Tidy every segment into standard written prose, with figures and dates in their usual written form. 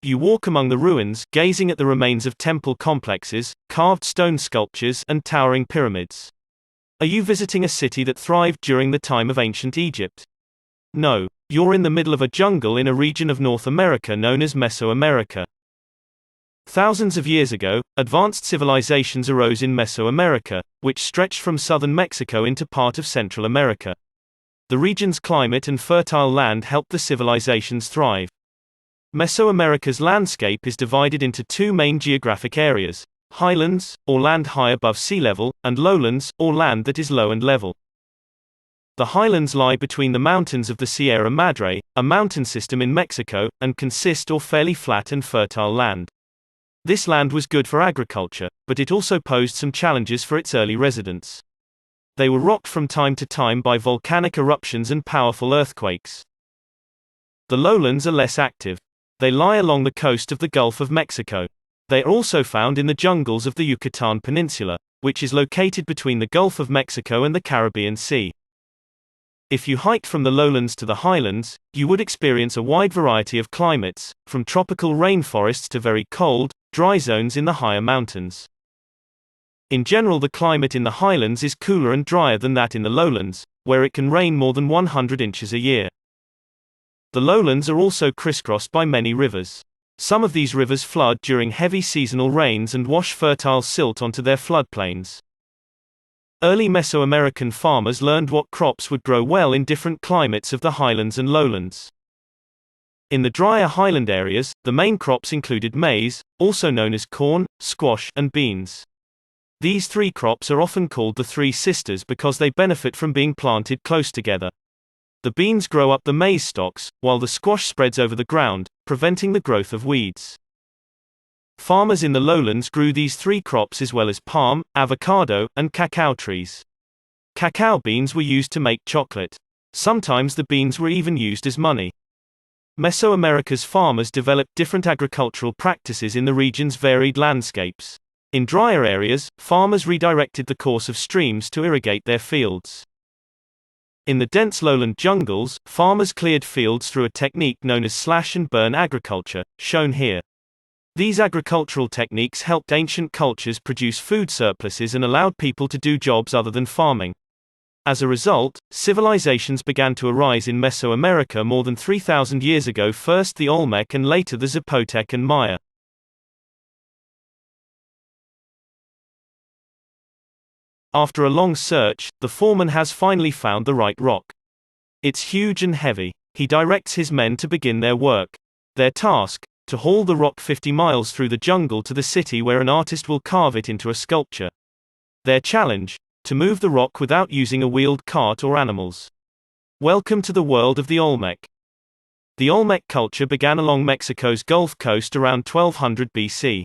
You walk among the ruins, gazing at the remains of temple complexes, carved stone sculptures, and towering pyramids. Are you visiting a city that thrived during the time of ancient Egypt? No. You're in the middle of a jungle in a region of North America known as Mesoamerica. Thousands of years ago, advanced civilizations arose in Mesoamerica, which stretched from southern Mexico into part of Central America. The region's climate and fertile land helped the civilizations thrive. Mesoamerica's landscape is divided into two main geographic areas: highlands, or land high above sea level, and lowlands, or land that is low and level. The highlands lie between the mountains of the Sierra Madre, a mountain system in Mexico, and consist of fairly flat and fertile land. This land was good for agriculture, but it also posed some challenges for its early residents. They were rocked from time to time by volcanic eruptions and powerful earthquakes. The lowlands are less active. They lie along the coast of the Gulf of Mexico. They are also found in the jungles of the Yucatan Peninsula, which is located between the Gulf of Mexico and the Caribbean Sea. If you hiked from the lowlands to the highlands, you would experience a wide variety of climates, from tropical rainforests to very cold, dry zones in the higher mountains. In general, the climate in the highlands is cooler and drier than that in the lowlands, where it can rain more than 100 inches a year. The lowlands are also crisscrossed by many rivers. Some of these rivers flood during heavy seasonal rains and wash fertile silt onto their floodplains. Early Mesoamerican farmers learned what crops would grow well in different climates of the highlands and lowlands. In the drier highland areas, the main crops included maize, also known as corn, squash, and beans. These three crops are often called the Three Sisters because they benefit from being planted close together. The beans grow up the maize stalks, while the squash spreads over the ground, preventing the growth of weeds. Farmers in the lowlands grew these three crops as well as palm, avocado, and cacao trees. Cacao beans were used to make chocolate. Sometimes the beans were even used as money. Mesoamerica's farmers developed different agricultural practices in the region's varied landscapes. In drier areas, farmers redirected the course of streams to irrigate their fields. In the dense lowland jungles, farmers cleared fields through a technique known as slash-and-burn agriculture, shown here. These agricultural techniques helped ancient cultures produce food surpluses and allowed people to do jobs other than farming. As a result, civilizations began to arise in Mesoamerica more than 3,000 years ago, first the Olmec and later the Zapotec and Maya. After a long search, the foreman has finally found the right rock. It's huge and heavy. He directs his men to begin their work. Their task: to haul the rock 50 miles through the jungle to the city where an artist will carve it into a sculpture. Their challenge: to move the rock without using a wheeled cart or animals. Welcome to the world of the Olmec. The Olmec culture began along Mexico's Gulf Coast around 1200 BC.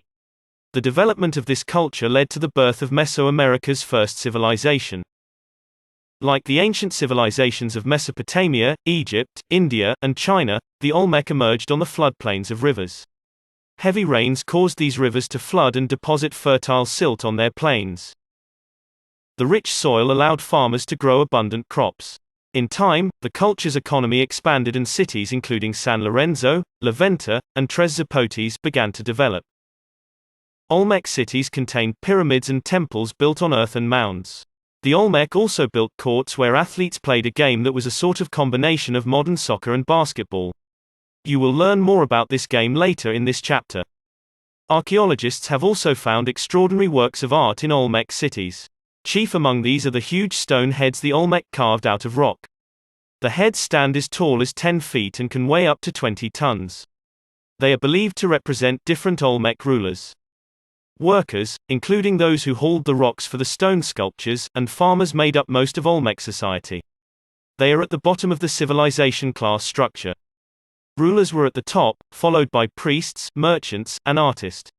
The development of this culture led to the birth of Mesoamerica's first civilization. Like the ancient civilizations of Mesopotamia, Egypt, India, and China, the Olmec emerged on the floodplains of rivers. Heavy rains caused these rivers to flood and deposit fertile silt on their plains. The rich soil allowed farmers to grow abundant crops. In time, the culture's economy expanded and cities including San Lorenzo, La Venta, and Tres Zapotes began to develop. Olmec cities contained pyramids and temples built on earthen mounds. The Olmec also built courts where athletes played a game that was a sort of combination of modern soccer and basketball. You will learn more about this game later in this chapter. Archaeologists have also found extraordinary works of art in Olmec cities. Chief among these are the huge stone heads the Olmec carved out of rock. The heads stand as tall as 10 feet and can weigh up to 20 tons. They are believed to represent different Olmec rulers. Workers, including those who hauled the rocks for the stone sculptures, and farmers made up most of Olmec society. They are at the bottom of the civilization class structure. Rulers were at the top, followed by priests, merchants, and artists.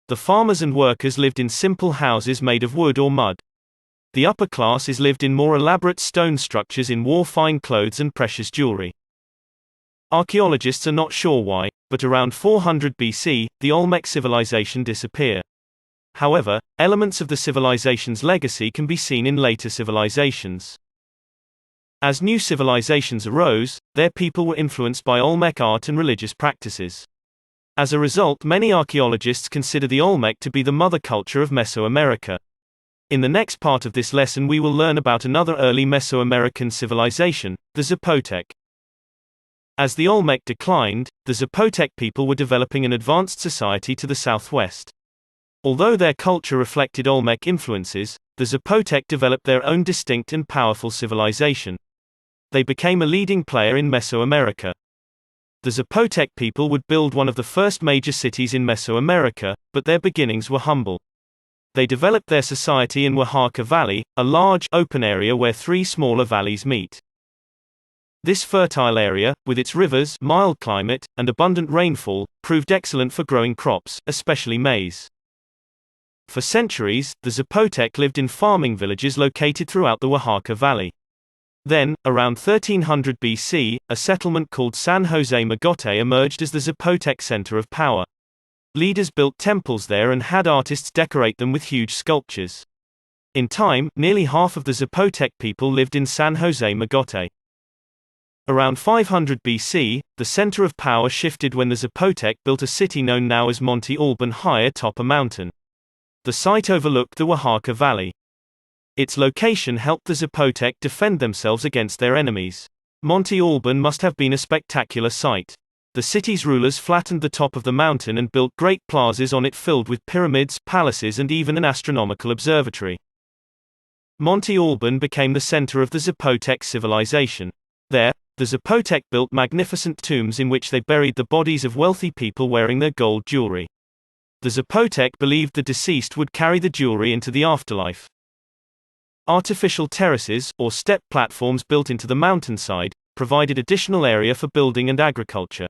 The farmers and workers lived in simple houses made of wood or mud. The upper classes lived in more elaborate stone structures and wore fine clothes and precious jewelry. Archaeologists are not sure why, but around 400 BC, the Olmec civilization disappeared. However, elements of the civilization's legacy can be seen in later civilizations. As new civilizations arose, their people were influenced by Olmec art and religious practices. As a result, many archaeologists consider the Olmec to be the mother culture of Mesoamerica. In the next part of this lesson we will learn about another early Mesoamerican civilization, the Zapotec. As the Olmec declined, the Zapotec people were developing an advanced society to the southwest. Although their culture reflected Olmec influences, the Zapotec developed their own distinct and powerful civilization. They became a leading player in Mesoamerica. The Zapotec people would build one of the first major cities in Mesoamerica, but their beginnings were humble. They developed their society in Oaxaca Valley, a large, open area where three smaller valleys meet. This fertile area, with its rivers, mild climate, and abundant rainfall, proved excellent for growing crops, especially maize. For centuries, the Zapotec lived in farming villages located throughout the Oaxaca Valley. Then, around 1300 BC, a settlement called San Jose Mogote emerged as the Zapotec center of power. Leaders built temples there and had artists decorate them with huge sculptures. In time, nearly half of the Zapotec people lived in San Jose Mogote. Around 500 BC, the center of power shifted when the Zapotec built a city known now as Monte Alban high atop a mountain. The site overlooked the Oaxaca Valley. Its location helped the Zapotec defend themselves against their enemies. Monte Alban must have been a spectacular sight. The city's rulers flattened the top of the mountain and built great plazas on it filled with pyramids, palaces and even an astronomical observatory. Monte Alban became the center of the Zapotec civilization. There, the Zapotec built magnificent tombs in which they buried the bodies of wealthy people wearing their gold jewelry. The Zapotec believed the deceased would carry the jewelry into the afterlife. Artificial terraces, or step platforms built into the mountainside, provided additional area for building and agriculture.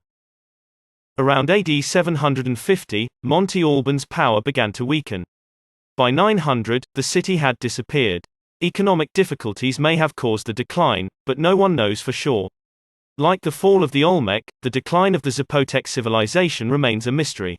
Around AD 750, Monte Alban's power began to weaken. By 900, the city had disappeared. Economic difficulties may have caused the decline, but no one knows for sure. Like the fall of the Olmec, the decline of the Zapotec civilization remains a mystery.